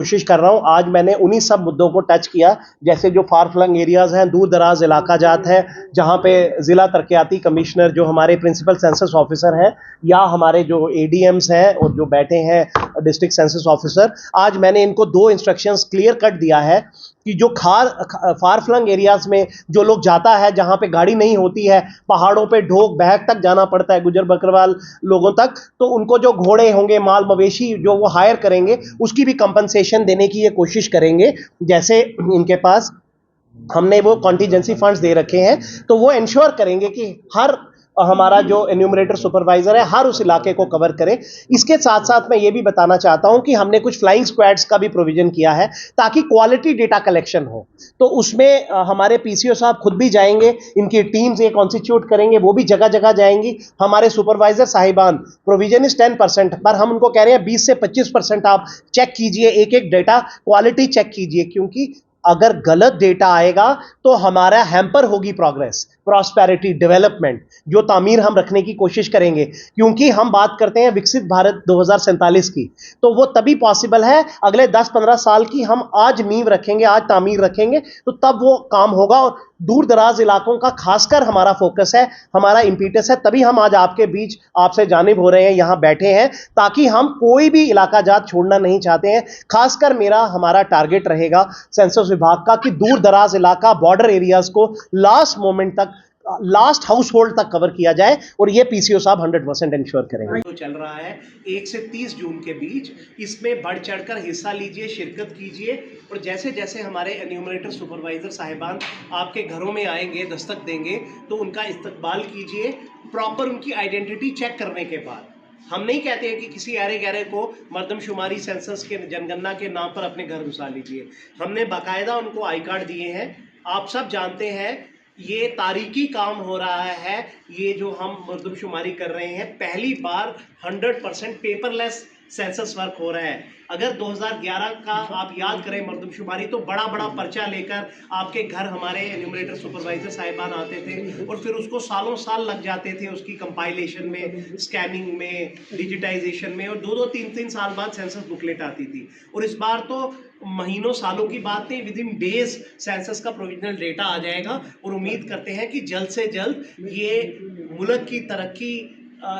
कोशिश कर रहा हूं। आज मैंने उन्हीं सब मुद्दों को टच किया, जैसे जो फार फ्लंग एरियाज हैं, दूर दराज इलाका जात है, जहां पे जिला तरक्याती कमिश्नर जो हमारे प्रिंसिपल सेंसस ऑफिसर हैं या हमारे जो एडीएम्स हैं और जो बैठे हैं डिस्ट्रिक्ट सेंसस ऑफिसर, आज मैंने इनको 2 इंस्ट्रक्शंस क्लियर कट दिया है कि जो फार फ्लंग एरियाज में जो लोग जाता है, जहां पे गाड़ी नहीं होती है, पहाड़ों पे ढोक बहक तक जाना पड़ता है, गुजर बकरवाल लोगों तक, तो उनको जो घोड़े होंगे, माल मवेशी जो वो हायर करेंगे, उसकी भी कंपनसेशन देने की ये कोशिश करेंगे। जैसे इनके पास हमने वो कॉन्टीजेंसी फंड्स दे रखे हैं, तो वो इंश्योर करेंगे कि हर हमारा जो एन्यूमरेटर सुपरवाइजर है हर उस इलाके को कवर करे। इसके साथ साथ मैं ये भी बताना चाहता हूं कि हमने कुछ फ्लाइंग स्क्वाड्स का भी प्रोविजन किया है ताकि क्वालिटी डेटा कलेक्शन हो। तो उसमें हमारे पीसीओ साहब खुद भी जाएंगे, इनकी टीम्स ये कॉन्स्टिट्यूट करेंगे, वो भी जगह जगह जाएंगी। हमारे सुपरवाइजर साहिबान, प्रोविजन इज 10%, पर हम उनको कह रहे हैं 20 से 25% आप चेक कीजिए, एक एक डेटा क्वालिटी चेक कीजिए, क्योंकि अगर गलत डेटा आएगा तो हमारा हैम्पर होगी प्रोग्रेस, प्रॉस्पेरिटी, डेवलपमेंट, जो तामीर हम रखने की कोशिश करेंगे। क्योंकि हम बात करते हैं विकसित भारत 2047 की, तो वो तभी पॉसिबल है अगले 10-15 साल की हम आज नींव रखेंगे, आज तामीर रखेंगे, तो तब वो काम होगा। और दूर दराज इलाकों का खासकर हमारा फोकस है, हमारा इंपीटस है, तभी हम आज आपके बीच आपसे जानिब हो रहे हैं, यहां बैठे हैं, ताकि हम कोई भी इलाका जात छोड़ना नहीं चाहते हैं। खासकर हमारा टारगेट रहेगा सेंसस विभाग का कि दूर दराज इलाका, बॉर्डर एरियाज को लास्ट मोमेंट तक, लास्ट हाउस होल्ड तक कवर किया जाए, और ये पीसीओ साहब 100% इंश्योर करेंगे। तो चल रहा है 1 से 30 जून के बीच, इसमें बढ़ चढ़कर हिस्सा लीजिए, शिरकत कीजिए। और जैसे जैसे हमारे एन्यूमरेटर सुपरवाइजर साहिबान आपके घरों में आएंगे, दस्तक देंगे, तो उनका इस्तकबाल कीजिए, प्रॉपर उनकी आइडेंटिटी चेक करने के बाद। हम नहीं कहते हैं कि किसी अरे गहरे को मर्दमशुमारी सेंसस के जनगणना के नाम पर अपने घर घुसा लीजिए। हमने बाकायदा उनको आई कार्ड दिए हैं। आप सब जानते हैं ये तारीखी काम हो रहा है, ये जो हम मर्दमशुमारी कर रहे हैं, पहली बार 100% पेपरलेस सेंसस वर्क हो रहा है। अगर 2011 का आप याद करें मर्दमशुमारी, तो बड़ा बड़ा पर्चा लेकर आपके घर हमारे एन्यूमरेटर सुपरवाइजर साहिबान आते थे, और फिर उसको सालों साल लग जाते थे उसकी कंपाइलेशन में, स्कैनिंग में, डिजिटाइजेशन में, और 2-2, 3-3 साल बाद सेंसस बुकलेट आती थी। और इस बार तो महीनों सालों की बात नहीं, विद इन डेज सेंसस का प्रोविजनल डेटा आ जाएगा। और उम्मीद करते हैं कि जल्द से जल्द ये मुल्क की तरक्की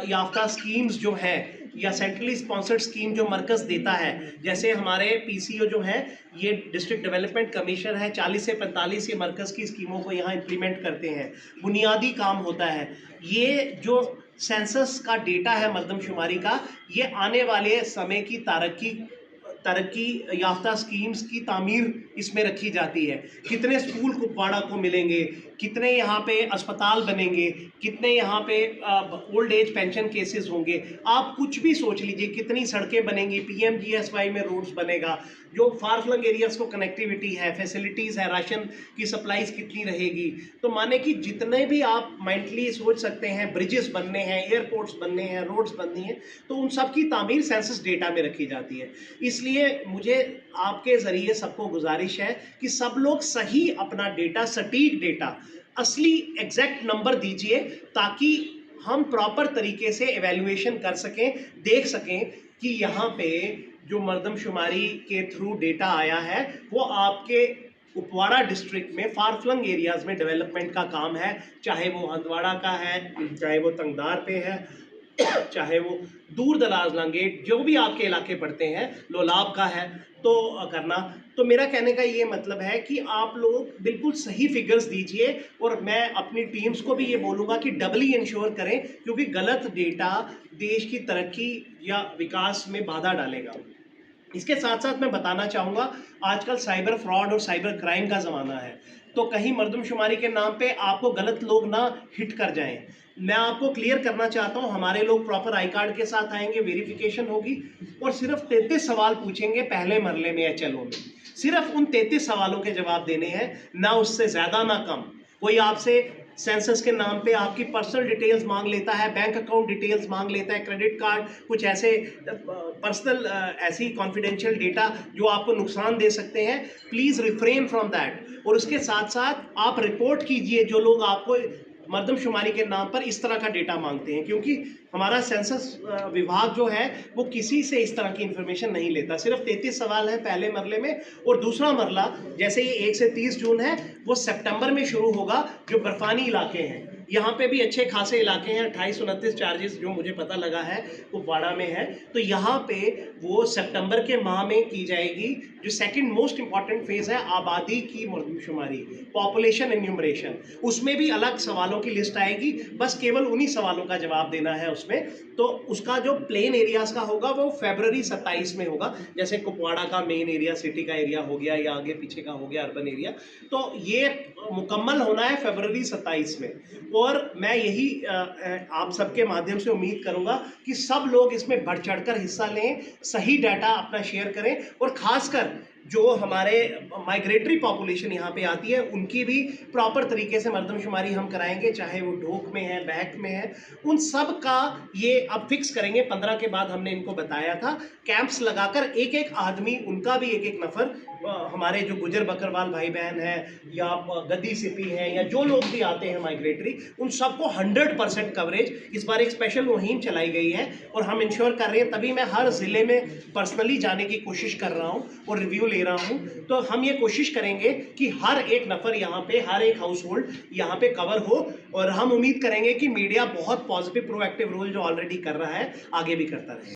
याफ्ता स्कीम्स जो है, या सेंट्रली स्पॉन्सर्ड स्कीम जो मरकज़ देता है, जैसे हमारे पीसीओ जो है, ये डिस्ट्रिक्ट डेवलपमेंट कमिश्नर है, 40 से 45 ये मरकज़ की स्कीमों को यहाँ इम्प्लीमेंट करते हैं, बुनियादी काम होता है। ये जो सेंसस का डेटा है मर्दमशुमारी का, ये आने वाले समय की तरक्की याफ्ता स्कीम्स की तामीर इसमें रखी जाती है। कितने स्कूल कुपवाड़ा को मिलेंगे, कितने यहाँ पे अस्पताल बनेंगे, कितने यहाँ पे ओल्ड एज पेंशन केसेस होंगे, आप कुछ भी सोच लीजिए, कितनी सड़कें बनेंगी, पीएमजीएसवाई में रोड्स बनेगा, जो फार फ्लंग एरियाज को कनेक्टिविटी है, फैसिलिटीज़ है, राशन की सप्लाईज कितनी रहेगी। तो माने कि जितने भी आप मेंटली सोच सकते हैं, ब्रिजेस बनने हैं, एयरपोर्ट्स बनने हैं, रोड्स बननी हैं, तो उन सब की तामीर सेंसस डेटा में रखी जाती है। इसलिए मुझे आपके ज़रिए सबको गुजारिश है कि सब लोग सही अपना डेटा, सटीक डेटा, असली एग्जैक्ट नंबर दीजिए, ताकि हम प्रॉपर तरीके से एवेल्युएशन कर सकें, देख सकें कि यहाँ पे जो मर्दमशुमारी के थ्रू डेटा आया है, वो आपके कुपवाड़ा डिस्ट्रिक्ट में फार फ्लंग एरियाज में डेवलपमेंट का काम है, चाहे वो हंदवाड़ा का है, चाहे वो तंगदार पे है, चाहे वो दूर दराज लांगेट, जो भी आपके इलाके पड़ते हैं, लोलाब का है, तो करना। तो मेरा कहने का ये मतलब है कि आप लोग बिल्कुल सही फिगर्स दीजिए, और मैं अपनी टीम्स को भी ये बोलूँगा कि डबली इंश्योर करें, क्योंकि गलत डेटा देश की तरक्की या विकास में बाधा डालेगा। इसके साथ साथ मैं बताना चाहूँगा, आजकल साइबर फ्रॉड और साइबर क्राइम का ज़माना है, तो कहीं मर्दमशुमारी के नाम पे आपको गलत लोग ना हिट कर जाएं। मैं आपको क्लियर करना चाहता हूँ, हमारे लोग प्रॉपर आई कार्ड के साथ आएंगे, वेरिफिकेशन होगी, और सिर्फ 33 सवाल पूछेंगे पहले मरले में या चलो में। सिर्फ उन 33 सवालों के जवाब देने हैं, ना उससे ज़्यादा ना कम। कोई आपसे सेंसस के नाम पे आपकी पर्सनल डिटेल्स मांग लेता है, बैंक अकाउंट डिटेल्स मांग लेता है, क्रेडिट कार्ड, कुछ ऐसे पर्सनल ऐसी कॉन्फिडेंशियल डेटा जो आपको नुकसान दे सकते हैं, प्लीज़ रिफ्रेन फ्रॉम दैट। और उसके साथ साथ आप रिपोर्ट कीजिए जो लोग आपको मर्दमशुमारी के नाम पर इस तरह का डेटा मांगते हैं, क्योंकि हमारा सेंसस विभाग जो है वो किसी से इस तरह की इंफॉर्मेशन नहीं लेता। सिर्फ 33 सवाल हैं पहले मरले में, और दूसरा मरला जैसे ये 1 से 30 जून है वो सितंबर में शुरू होगा। जो बर्फानी इलाके हैं यहाँ पे भी अच्छे खासे इलाके हैं, 28-29 चार्जेस जो मुझे पता लगा है कुपवाड़ा में है, तो यहाँ पे वो सितंबर के माह में की जाएगी। जो सेकंड मोस्ट इंपॉर्टेंट फेज है आबादी की मर्दमशुमारी, पॉपुलेशन एन्यूमरेशन, उसमें भी अलग सवालों की लिस्ट आएगी, बस केवल उन्हीं सवालों का जवाब देना है उसमें। तो उसका जो प्लेन एरियाज का होगा वो फरवरी 27 में होगा, जैसे कुपवाड़ा का मेन एरिया सिटी का एरिया हो गया या आगे पीछे का हो गया अर्बन एरिया, तो ये मुकम्मल होना है फरवरी 27 में। और मैं यही आप सबके माध्यम से उम्मीद करूंगा कि सब लोग इसमें बढ़ चढ़कर हिस्सा लें, सही डाटा अपना शेयर करें, और खासकर जो हमारे माइग्रेटरी पॉपुलेशन यहाँ पे आती है उनकी भी प्रॉपर तरीके से मर्दमशुमारी हम कराएंगे, चाहे वो ढोक में है, बैक में है, उन सब का ये अब फिक्स करेंगे। 15 के बाद हमने इनको बताया था कैंप्स लगाकर एक एक आदमी, उनका भी एक एक नफर, हमारे जो गुजर बकरवाल भाई बहन हैं या गद्दी सिपी हैं या जो लोग भी आते हैं माइग्रेटरी, उन सबको 100% कवरेज, इस बार एक स्पेशल मुहिम चलाई गई है और हम इंश्योर कर रहे हैं, तभी मैं हर ज़िले में पर्सनली जाने की कोशिश कर रहा हूँ और रिव्यू ले रहा हूँ। तो हम ये कोशिश करेंगे कि हर एक नफ़र यहाँ पे, हर एक हाउस होल्ड यहाँ पे कवर हो, और हम उम्मीद करेंगे कि मीडिया बहुत पॉजिटिव प्रोएक्टिव रोल जो ऑलरेडी कर रहा है आगे भी करता रहे।